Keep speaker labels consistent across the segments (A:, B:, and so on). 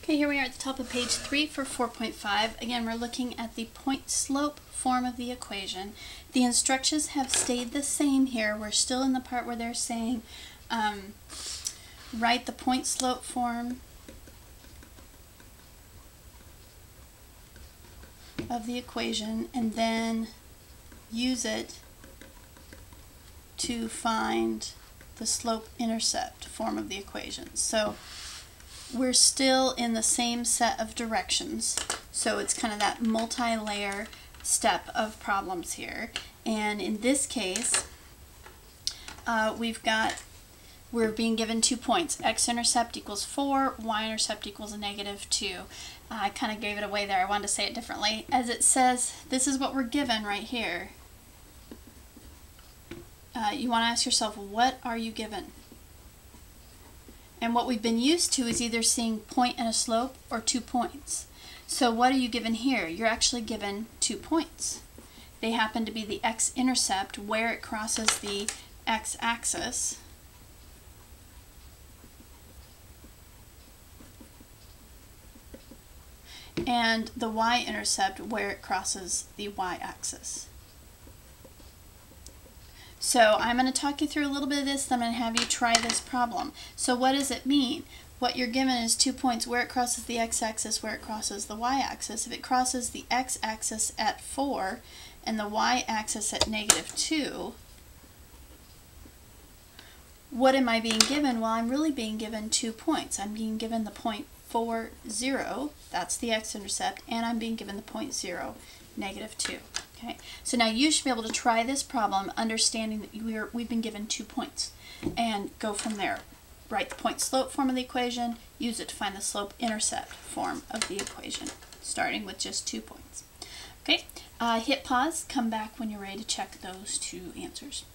A: Okay, here we are at the top of page 3 for 4.5. Again, we're looking at the point-slope form of the equation. The instructions have stayed the same here. We're still in the part where they're saying write the point-slope form of the equation and then use it to find the slope-intercept form of the equation. So we're still in the same set of directions, so it's kind of that multi-layer step of problems here. And in this case, we're being given 2 points. X-intercept equals 4, y-intercept equals a -2. I kind of gave it away there. I wanted to say it differently. As it says, this is what we're given right here. You want to ask yourself, what are you given? And what we've been used to is either seeing point and a slope or 2 points. So what are you given here? You're actually given 2 points. They happen to be the x-intercept where it crosses the x-axis, and the y-intercept where it crosses the y-axis. So I'm going to talk you through a little bit of this, then I'm going to have you try this problem. So what does it mean? What you're given is 2 points where it crosses the x-axis, where it crosses the y-axis. If it crosses the x-axis at 4 and the y-axis at -2, what am I being given? Well, I'm really being given 2 points. I'm being given the point 4, 0, that's the x-intercept, and I'm being given the point 0, -2. Okay, so now you should be able to try this problem understanding that we've been given 2 points and go from there. Write the point-slope form of the equation, use it to find the slope-intercept form of the equation, starting with just 2 points. Okay, hit pause, come back when you're ready to check those 2 answers.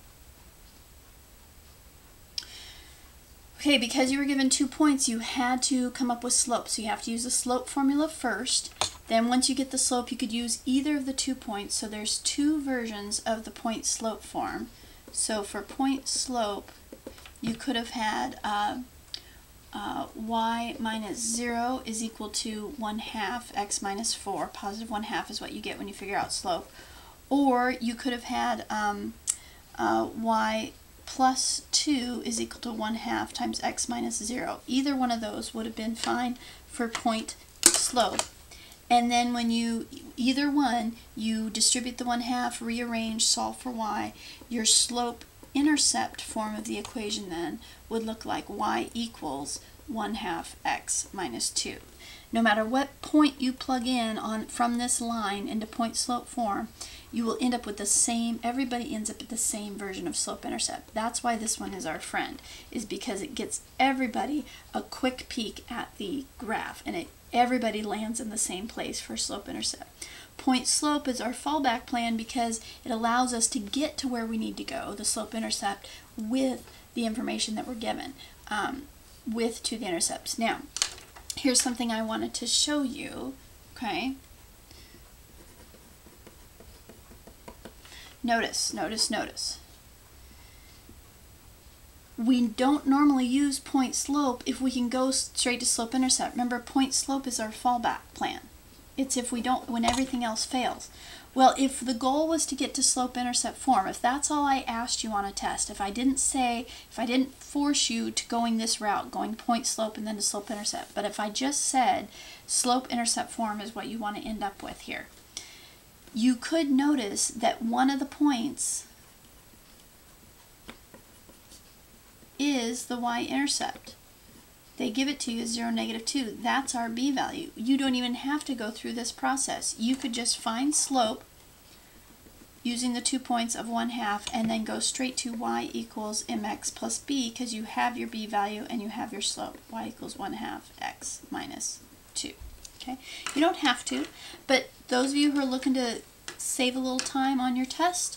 A: Okay, because you were given 2 points, you had to come up with slope. So you have to use the slope formula first. Then once you get the slope, you could use either of the 2 points. So there's 2 versions of the point-slope form. So for point-slope, you could have had y minus 0 is equal to 1/2 x minus 4. Positive 1/2 is what you get when you figure out slope. Or you could have had y plus 2 is equal to 1/2 times x minus 0. Either one of those would have been fine for point slope. And then when either one, you distribute the 1/2, rearrange, solve for y. Your slope-intercept form of the equation then would look like y equals 1/2 x minus 2. No matter what point you plug in from this line into point-slope form, you will end up with the same, everybody ends up at the same version of slope-intercept. That's why this one is our friend, is because it gets everybody a quick peek at the graph, and everybody lands in the same place for slope-intercept. Point-slope is our fallback plan because it allows us to get to where we need to go, the slope-intercept, with the information that we're given, with the intercepts. Now, here's something I wanted to show you, okay? Notice. We don't normally use point-slope if we can go straight to slope-intercept. Remember, point-slope is our fallback plan. It's if we don't, when everything else fails. Well, if the goal was to get to slope-intercept form, if that's all I asked you on a test, if I didn't force you to going this route, going point-slope and then to slope-intercept, but if I just said slope-intercept form is what you want to end up with here, you could notice that one of the points is the y-intercept. They give it to you as 0, -2. That's our b value. You don't even have to go through this process. You could just find slope using the 2 points of 1/2 and then go straight to y equals mx plus b because you have your b value and you have your slope. Y equals 1/2 x minus 2. Okay? You don't have to, but those of you who are looking to save a little time on your test,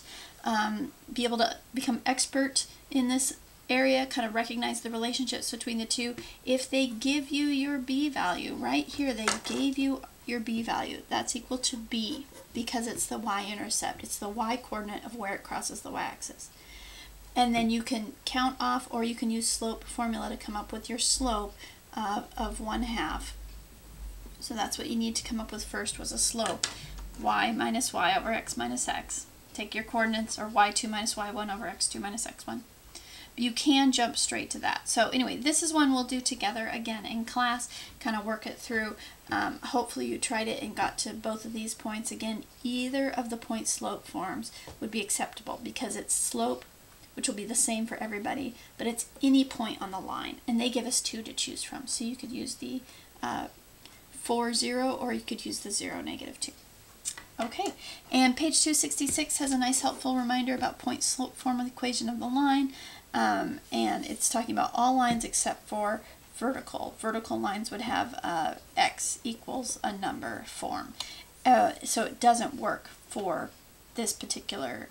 A: be able to become expert in this area, kind of recognize the relationships between the two. If they give you your b value, right here they gave you your b value, that's equal to b because it's the y-intercept. It's the y-coordinate of where it crosses the y-axis. And then you can count off, or you can use slope formula to come up with your slope of 1/2 So that's what you need to come up with first, was a slope. Y minus y over x minus x. Take your coordinates, or y2 minus y1 over x2 minus x1. But you can jump straight to that. So anyway, this is one we'll do together again in class, kind of work it through. Hopefully you tried it and got to both of these points. Again, either of the point slope forms would be acceptable because it's slope, which will be the same for everybody, but it's any point on the line, and they give us two to choose from. So you could use the 4, 0, or you could use the 0, negative 2. Okay, and page 266 has a nice helpful reminder about point slope form of the equation of the line, and it's talking about all lines except for vertical. Vertical lines would have x equals a number form. So it doesn't work for this particular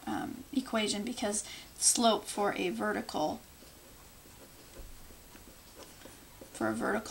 A: equation because slope for a vertical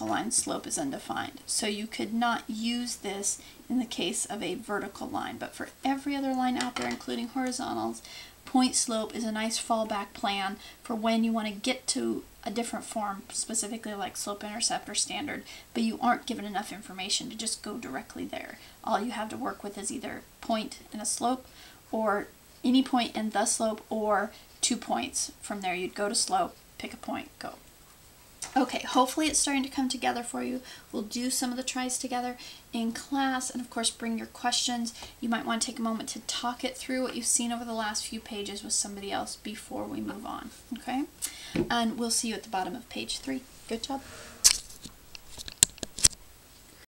A: line slope is undefined. So you could not use this in the case of a vertical line, but for every other line out there, including horizontals, point slope is a nice fallback plan for when you want to get to a different form, specifically like slope intercept or standard, but you aren't given enough information to just go directly there. All you have to work with is either point and a slope, or any point and the slope, or 2 points. From there you'd go to slope, pick a point, go. Okay, hopefully it's starting to come together for you. We'll do some of the tries together in class, and of course bring your questions. You might want to take a moment to talk it through what you've seen over the last few pages with somebody else before we move on, okay? And we'll see you at the bottom of page 3. Good job.